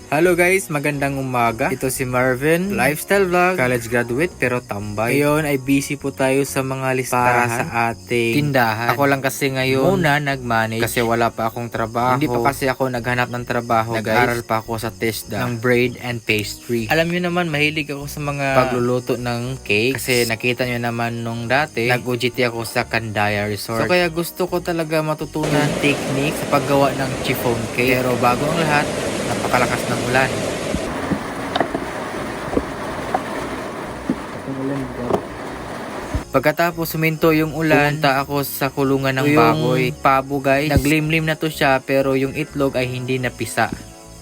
Hello guys, magandang umaga. Ito si Marvin, lifestyle vlog, college graduate pero tambay. Ngayon ay busy po tayo sa mga listahan sa ating tindahan. Ako lang kasi ngayon muna nag-manage kasi wala pa akong trabaho. Hindi pa kasi ako naghanap ng trabaho. Nag-aaral pa ako sa TESDA ng braid and pastry. Alam niyo naman, mahilig ako sa mga pagluluto ng cakes kasi nakita niyo naman nung dati nag-OJT ako sa Candaya Resort. So kaya gusto ko talaga matutunan technique sa paggawa ng chiffon cake. Pero bago ang lahat, napakalakas ng ulan. Pagkatapos suminto yung ulan, pumunta ako sa kulungan ng baboy. Pabo guys, naglimlim na to siya pero yung itlog ay hindi napisa.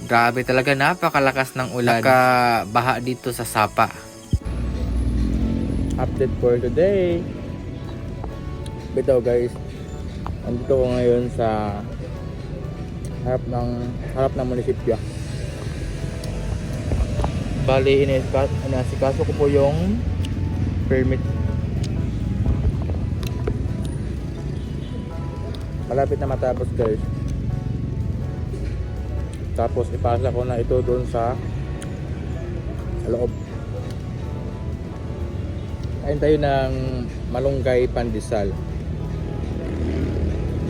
Grabe talaga, napakalakas ng ulan. Nakabaha dito sa sapa. Update for today. Bitaw guys, andito ko ngayon sa harap ng munisipyo. Bali, inasikaso ko po yung permit. Malapit na matapos guys. Tapos ipasa ko na ito doon sa loob. Kain tayo ng malunggay pandesal.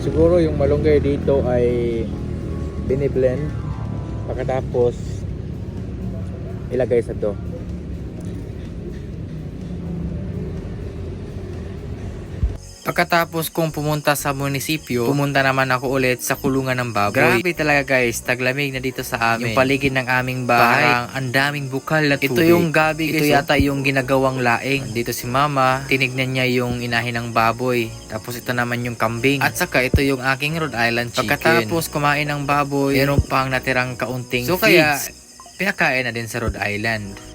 Siguro yung malunggay dito ay biniblend pagkatapos ilagay sa dough. Pagkatapos kong pumunta sa munisipyo, pumunta naman ako ulit sa kulungan ng baboy. Grabe talaga guys, taglamig na dito sa amin. Yung paligid ng aming bahay, parang ang daming bukal na tubig. Ito yung gabi guys. Ito yata yung ginagawang laing. Dito si mama, tinignan niya yung inahin ng baboy. Tapos ito naman yung kambing. At saka ito yung aking Rhode Island chicken. Pagkatapos kumain ng baboy, meron pang natirang kaunting feeds. So kaya, pinakain na din sa Rhode Island.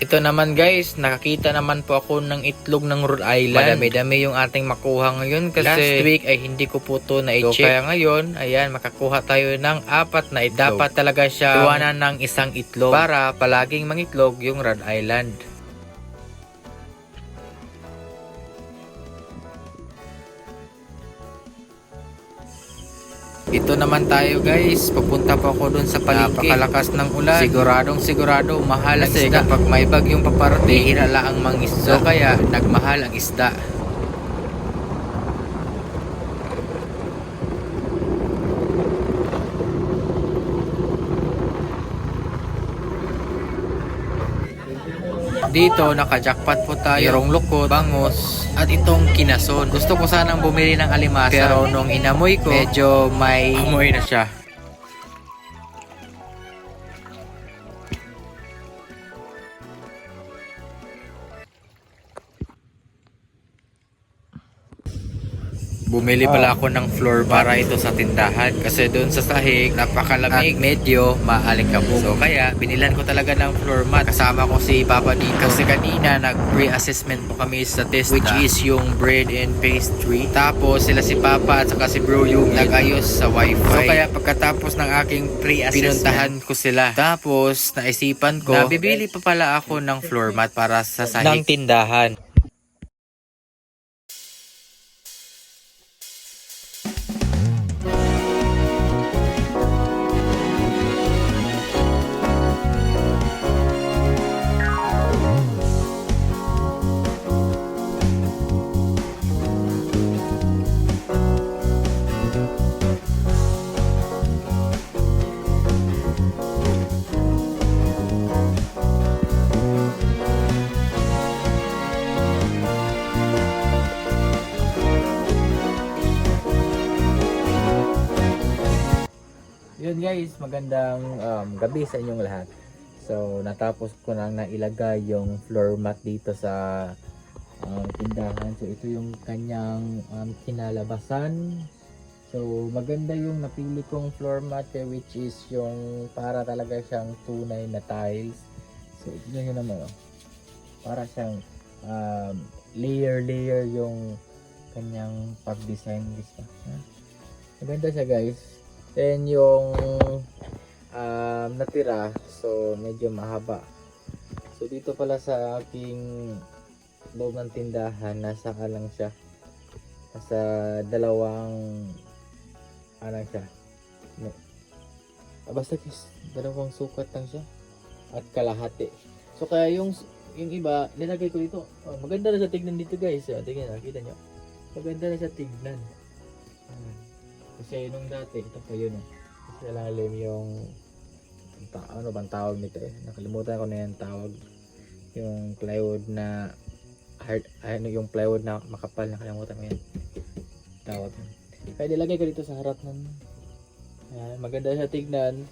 Ito naman guys, nakakita naman po ako ng itlog ng Rhode Island. Madami-dami yung ating makuha ngayon kasi last week ay hindi ko po ito na-check. So, kaya ngayon, ayan, makakuha tayo ng 4 na itlog. Dapat talaga siya iwanan ng isang itlog para palaging mangitlog yung Rhode Island. Ito naman tayo guys, papunta pa ako dun sa palengke. Napakalakas ng ulan. Sigurado mahal ang isda. Kapag may bagyong paparating, hirala ang mangisda. So kaya nagmahal ang isda. Dito naka-jackpot po tayo. Merong lukot, bangos, at itong kinason. Gusto ko sanang bumili ng alimasa pero nung inamoy ko, medyo may amoy na siya. Bumili pala ako ng floor para ito sa tindahan kasi doon sa sahig napakalamig, medyo maalikabok. So kaya binilan ko talaga ng floor mat. Kasama ko si Papa dito kasi kanina nag-pre-assessment po kami sa TESDA, which is yung bread and pastry. Tapos sila si Papa at saka si Bro yung nag-ayos sa wifi. So kaya pagkatapos ng aking pre-assessment, pinuntahan ko sila. Tapos naisipan ko na bibili pa pala ako ng floor mat para sa sahig ng tindahan. Yun guys, magandang gabi sa inyong lahat. So natapos ko nang nailagay yung floor mat dito sa tindahan. So ito yung kanyang kinalabasan. So maganda yung napili kong floor mat which is yung para talaga siyang tunay na tiles. So ito yun naman para siyang layer yung kanyang pag-design gusto. Maganda siya guys. Then yung natira, so medyo mahaba. So So dito pala sa aking loob ng tindahan, nasa lang siya. Nasa dalawang siya. Basta guys, dalawang sukat lang siya at kalahati. So kaya yung iba nilagay ko dito. Oh, maganda na sa tignan dito guys. Tingnan, nakita nyo. Maganda na sa tignan. Kasi nung dati, ito pa yun. Kasi lalim yung ano bang tawag nito nakalimutan ko na yung tawag, yung plywood na hard, yung plywood na makapal, nakalimutan ko yan tawag. Kaya nilagay ko dito sa harap ng maganda siya tignan.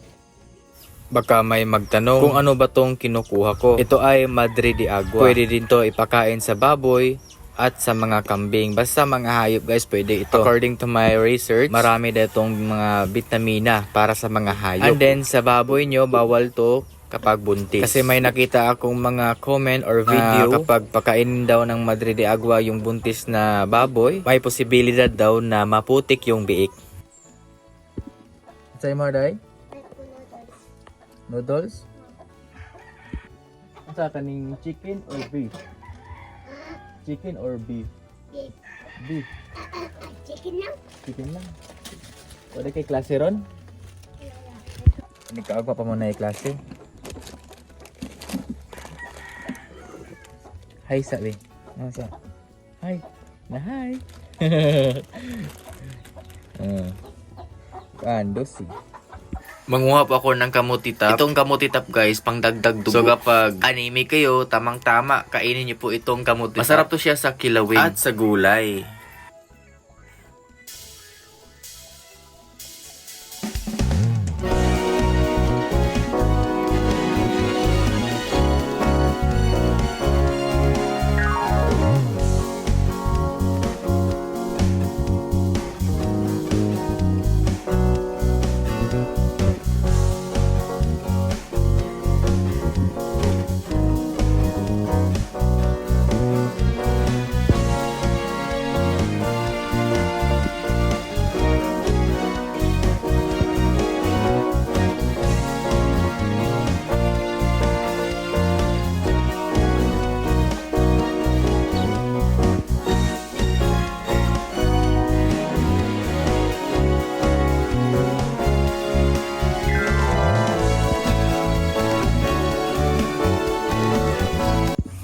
Baka may magtanong kung ano ba tong kinukuha ko. Ito ay Madre de Agua. Pwede din to ipakain sa baboy at sa mga kambing. Basta mga hayop guys, pwede ito. According to my research, marami ditong mga vitamina para sa mga hayop. And then sa baboy nyo, bawal to kapag buntis. Kasi may nakita akong mga comment or video kapag pakainin daw ng Madre de Agua yung buntis na baboy, may posibilidad daw na maputik yung biik. Sa'yo mo, Day? Noodles? Ang sa kaning chicken or beef? Chicken or beef? Beef. Beef. Chicken lang. Chicken lang. Wala kay klase ron? Hindi ka pa muna yung klase. Hi sabi. Nasa? Hi. Na hi. Kandos eh. Manguha po ako ng kamutitap. Itong kamutitap guys, pang dagdag dugo. So kapag anime kayo, tamang-tama, kainin niyo po itong kamutitap. Masarap to siya sa kilawin at sa gulay.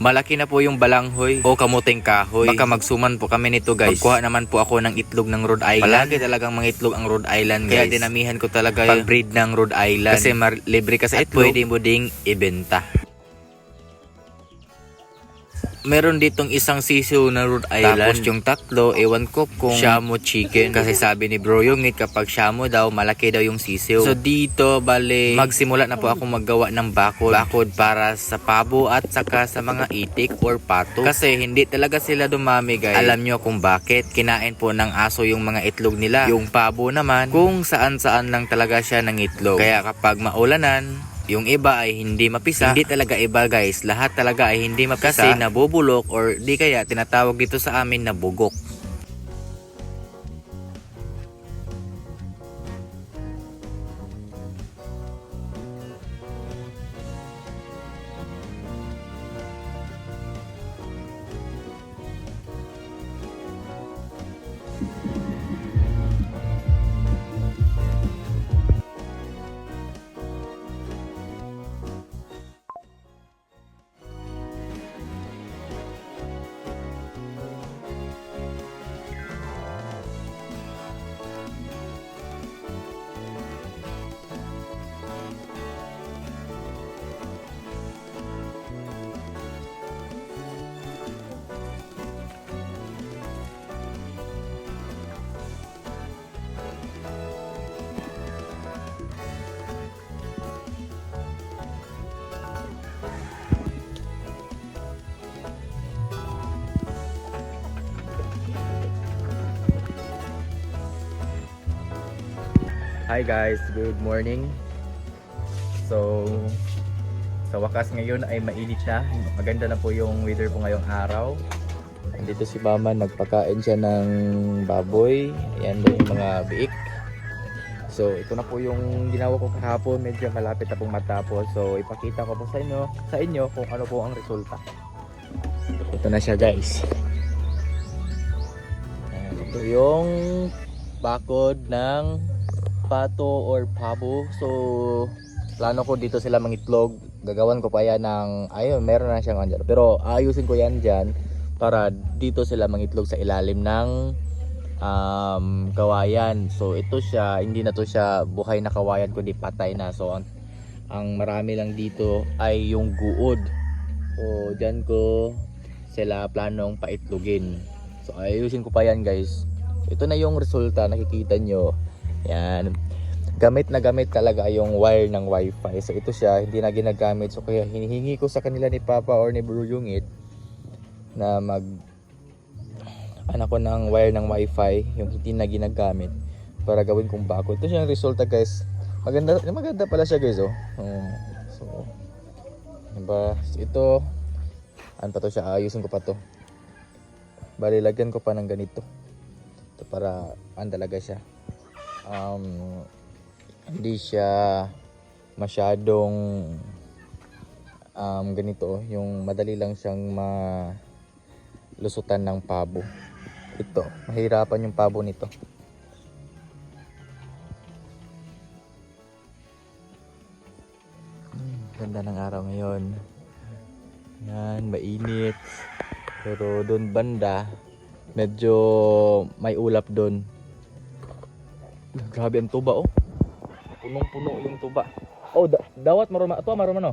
Malaki na po yung balanghoy o kamuting kahoy. Baka magsuman po kami nito guys. Magkuha naman po ako ng itlog ng Rhode Island. Palagi talagang mga itlog ang Rhode Island guys. Kaya dinamihan ko talaga yung pag-breed ng Rhode Island. Kasi libre ka sa itlog. Pwede mo ding ibenta. Meron ditong isang sisiw na Rhode Island. Tapos yung tatlo, ewan ko kung Shamo chicken. Kasi sabi ni Bro Yungit, kapag Shamo daw, malaki daw yung sisiw. So dito, bale, magsimula na po ako maggawa ng bakod. Bakod para sa pabo at saka sa mga itik or pato. Kasi hindi talaga sila dumami guys. Alam nyo kung bakit. Kinain po ng aso yung mga itlog nila. Yung pabo naman, kung saan-saan lang talaga siya ng itlog. Kaya kapag maulanan, yung iba ay hindi mapisa. Hindi talaga iba guys. Lahat talaga ay hindi mapisa. Kasi nabubulok or di kaya tinatawag dito sa amin na bugok. Hi guys, good morning. So sa wakas ngayon ay mainit na. Maganda na po yung weather po ngayong araw. Dito si Mama, nagpakain siya ng baboy. Ayan yung mga biik. So ito na po yung ginawa ko kahapon, medyo malapit na pong matapos. So ipakita ko po sa inyo kung ano po ang resulta. Ito na siya guys. Ayan, ito yung bakod ng pato or pabo. So plano ko dito sila mangitlog. Gagawan ko pa yan ng, ayun, meron na siyang andyan. Pero ayusin ko yan dyan para dito sila mangitlog sa ilalim ng kawayan. So ito siya, hindi na to siya buhay na kawayan kundi patay na. So ang marami lang dito ay yung guod. So dyan ko sila planong paitlogin. So ayusin ko pa yan guys. Ito na yung resulta, nakikita nyo. Yan. Gamit na gamit talaga yung wire ng wifi. So ito siya, hindi na ginagamit. So kaya hinihingi ko sa kanila ni Papa or ni Bro Yungit na anak ko ng wire ng wifi, yung hindi na ginagamit para gawin kong bako. Ito siya yung resulta guys. Maganda pala siya guys oh. So diba? Ito ano pa to siya, ayusin ko pa to. Bali lagyan ko pa ng ganito. Ito para talaga siya. Hindi siya masyadong ganito oh, yung madali lang siyang lusutan ng pabo. Ito, mahirapan yung pabo nito. Ganda ng araw ngayon. Yan, mainit. Pero doon banda, medyo may ulap doon. Grabe ang tuba oh. Punong-puno yung tuba. Oh, dawat maruma. Ito maruma no.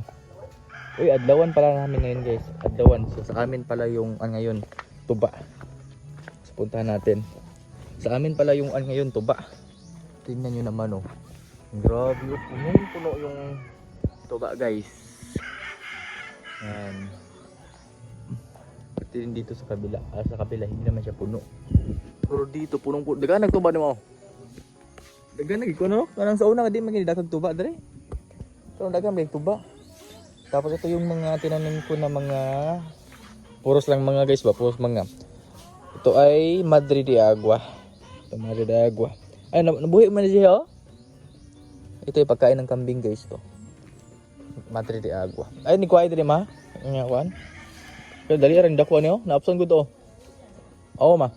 Uy, adlawan pala namin ngayon guys. Adlawan. So sa amin pala yung ngayon, tuba. So, puntahan natin. Sa amin pala yung ngayon, tuba. Tingnan nyo naman oh. Grabe oh. Punong-puno yung tuba guys. Yan. Pati rin dito sa kabila. Sa kabila hindi naman siya puno. Pero dito punong-puno. Daga nagtuba mo. Daga nagiko no? Kanang sa una ka di magindakag tuba dere. So daga may tuba. Tapos ito yung mga tinanim ko na mga puros lang mga guys ba, puros mga. Ito ay Madre de Agua. Ito Madre de Agua. Ay nabuhi man siya oh. Ito yung pagkain ng kambing guys to. Madre de Agua. Ay ni kuha diri ma. Nya kuan. Pero dali rin dako niyo, naapsan ko to. Oo ma.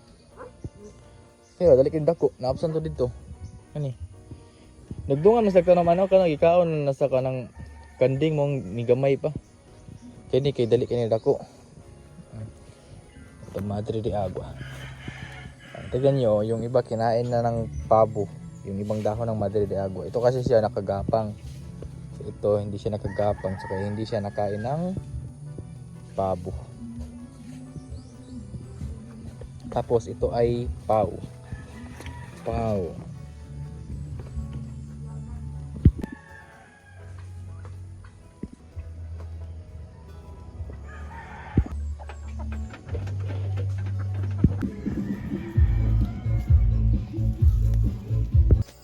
Kaya dali kin dako, naapsan to dito. Ani. Nagdungan mas nagtanong ano ka nagikaon nasa kanang kanding mong nigamay pa. Kini kay dali kini dako. Ito Madre de Agua. Tignan nyo, yung iba kinain na ng pabo. Yung ibang dahon ng Madre de Agua. Ito kasi siya nakagapang. So ito hindi siya nakagapang. So kaya hindi siya nakain ng pabo. Tapos ito ay pau. Pau.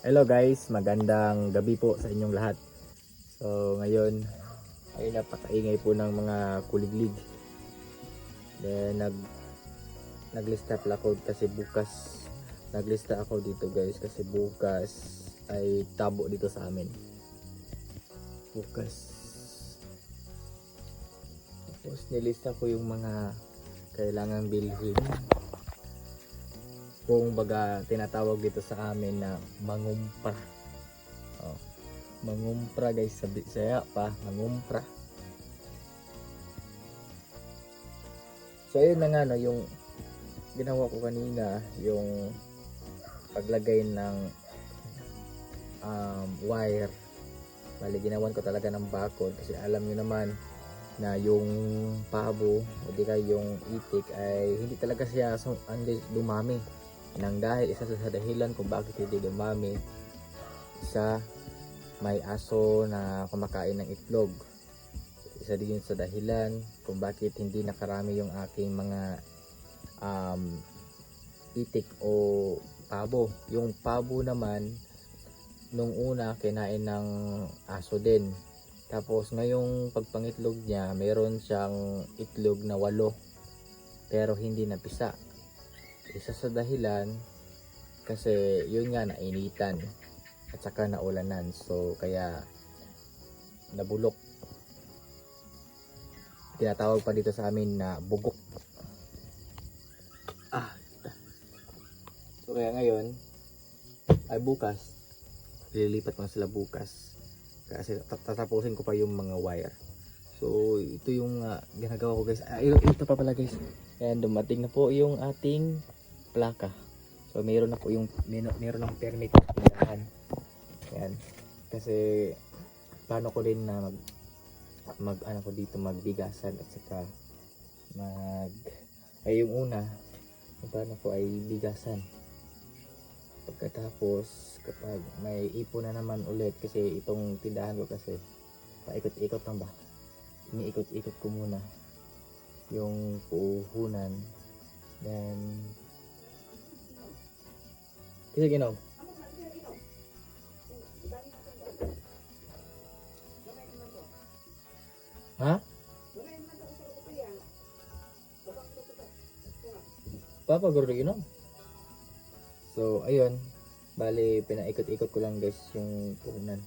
Hello guys, magandang gabi po sa inyong lahat. So ngayon ay napakaingay po ng mga kuliglig. Then naglista pala ako kasi bukas. Naglista ako dito guys kasi bukas ay tabo dito sa amin. Bukas. Tapos nilista ko yung mga kailangang bilhin. Kung baga tinatawag dito sa amin na mangumpra. Oh, mangumpra guys, sabi saya pa, mangumpra. So ayun na nga no, yung ginawa ko kanina, yung paglagay ng wire. Bali ginawan ko talaga ng bakod kasi alam niyo naman na yung pabo o di kaya yung itik ay hindi talaga siya dumami. Nang dahil isa sa dahilan kung bakit hindi dumami, isa may aso na kumakain ng itlog. Isa din sa dahilan kung bakit hindi nakarami yung aking mga itik o pabo. Yung pabo naman nung una kinain ng aso din. Tapos ngayong pagpangitlog niya, mayroon siyang itlog na 8 pero hindi napisa. Isa sa dahilan kasi yun nga nainitan. at saka naulanan. So kaya nabulok. Tinatawag pa dito sa amin na bugok. So kaya ngayon ay bukas, lilipat ko na sila bukas kasi tatapusin ko pa yung mga wire. So ito yung ginagawa ko guys. Ito pa pala guys. Ayan, dumating na po yung ating plaka. So mayroon na po yung mayroon ng permit tindahan. Ayan. Kasi plano ko din na mag ano ko dito magbigasan at saka yung una yung plano ko ay bigasan. Pagkatapos kapag may ipon na naman ulit kasi itong tindahan ko kasi paikot-ikot lang ba, iniikot-ikot ko muna yung puhunan, then kasi ginaw ha? Papa guro ginaw. So ayun, bali pinaikot-ikot ko lang guys yung puhunan.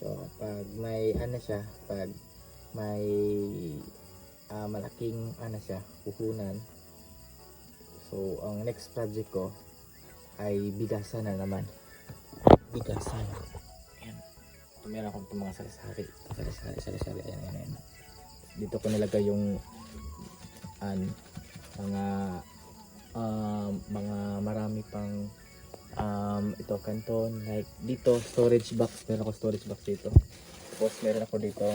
So pag may ano siya, pag may malaking ano siya, puhunan. So ang next project ko ay bigasan na naman. Bigasan. Ayan. Meron akong itong mga sari-sari. Sari-sari. Ayan. Dito ko nilagay yung mga marami pang ito kanton, like dito storage box, meron ako storage box dito. Tapos meron ako dito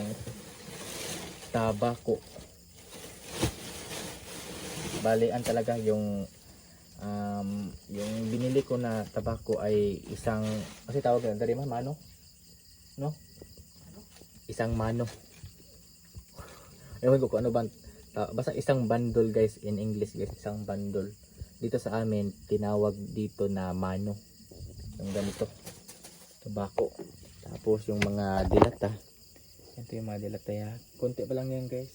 tabako. Balian talaga yung binili ko na tabako ay isang, kasi tawag nila dari mano, no? Isang mano. Ewan ko kung ano ba, basta isang bundle guys, in English guys, isang bundle. Dito sa amin tinawag dito na mano yung ganito tabako. Tapos yung mga dilata, ito yung mga dilata ya, konti pa lang yan guys,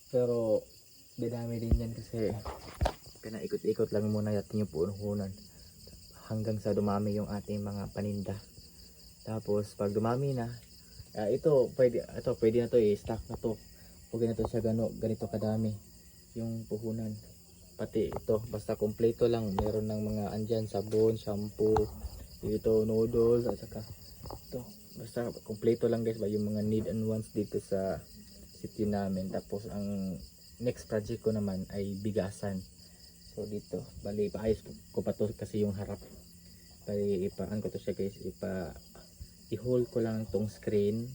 pero dinami din yan kasi pinaikot-ikot lang muna natin yung puhunan hanggang sa dumami yung ating mga paninda. Tapos pag dumami na, ito pwede na to i-stock na to. Huwag na to siya ganito kadami yung puhunan. Pati ito, basta kompleto lang. Meron ng mga andyan, sabon, shampoo, dito noodles, at saka ito. Basta kompleto lang guys ba yung mga need and wants dito sa city namin. Tapos ang next project ko naman ay bigasan. So dito, bali paayos ko pa to kasi yung harap. Bali ipaan ko to siya guys, i-hold ko lang tong screen.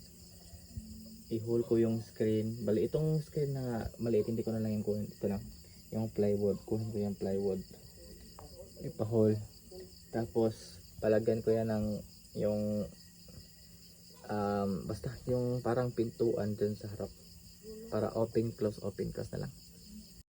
I-hold ko yung screen. Bali itong screen na maliit, hindi ko na lang yung kunin. Ito lang yung plywood, kunin ko yung plywood, ipa-hold. Tapos palagyan ko yan ng yung basta yung parang pintuan dun sa harap para open close na lang.